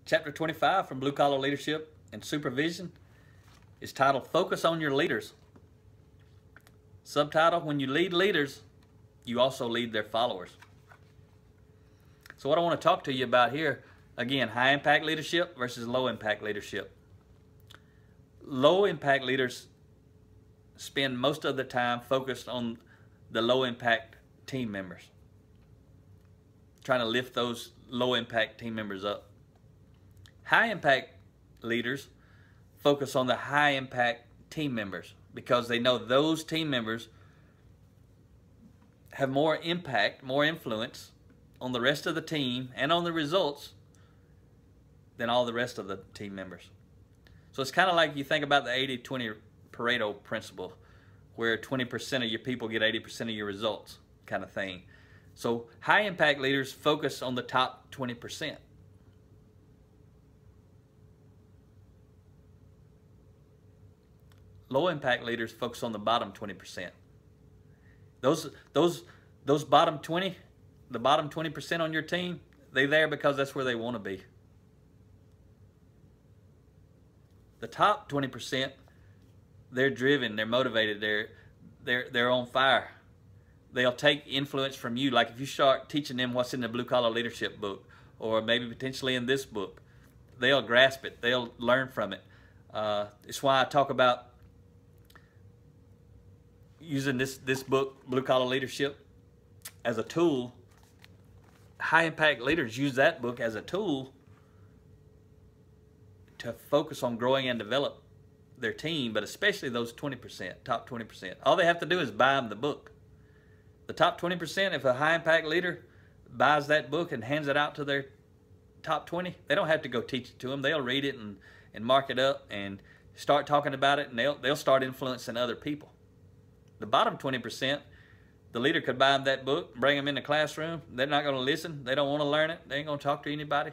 Chapter 25 from Blue Collar Leadership and Supervision is titled Focus on Your Leaders. Subtitle, when you lead leaders, you also lead their followers. So what I want to talk to you about here, again, high impact leadership versus low impact leadership. Low impact leaders spend most of the time focused on the low impact team members, trying to lift those low impact team members up. High impact leaders focus on the high impact team members because they know those team members have more impact, more influence on the rest of the team and on the results than all the rest of the team members. So it's kind of like you think about the 80-20 Pareto principle, where 20% of your people get 80% of your results kind of thing. So high impact leaders focus on the top 20%. Low impact leaders focus on the bottom 20%. Those bottom 20, the bottom 20% on your team, they're there because that's where they want to be. The top 20%, they're driven, they're motivated, they're on fire. They'll take influence from you. Like if you start teaching them what's in the Blue Collar Leadership book, or maybe potentially in this book, they'll grasp it, they'll learn from it. It's why I talk about using this book, Blue Collar Leadership, as a tool. High impact leaders use that book as a tool to focus on growing and develop their team, but especially those 20%, top 20%. All they have to do is buy them the book. The top 20%, if a high impact leader buys that book and hands it out to their top 20, they don't have to go teach it to them. They'll read it and mark it up and start talking about it, and they'll start influencing other people. The bottom 20%, the leader could buy them that book, bring them in the classroom. They're not going to listen. They don't want to learn it. They ain't going to talk to anybody.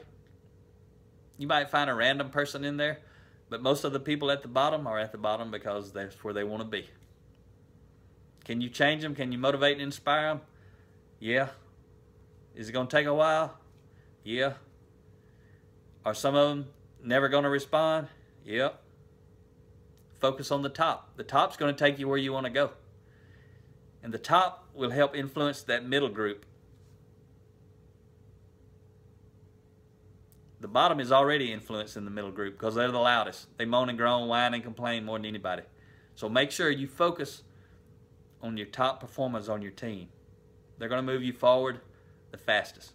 You might find a random person in there, but most of the people at the bottom are at the bottom because that's where they want to be. Can you change them? Can you motivate and inspire them? Yeah. Is it going to take a while? Yeah. Are some of them never going to respond? Yep. Focus on the top. The top's going to take you where you want to go. And the top will help influence that middle group. The bottom is already influencing the middle group because they're the loudest. They moan and groan, whine and complain more than anybody. So make sure you focus on your top performers on your team. They're going to move you forward the fastest.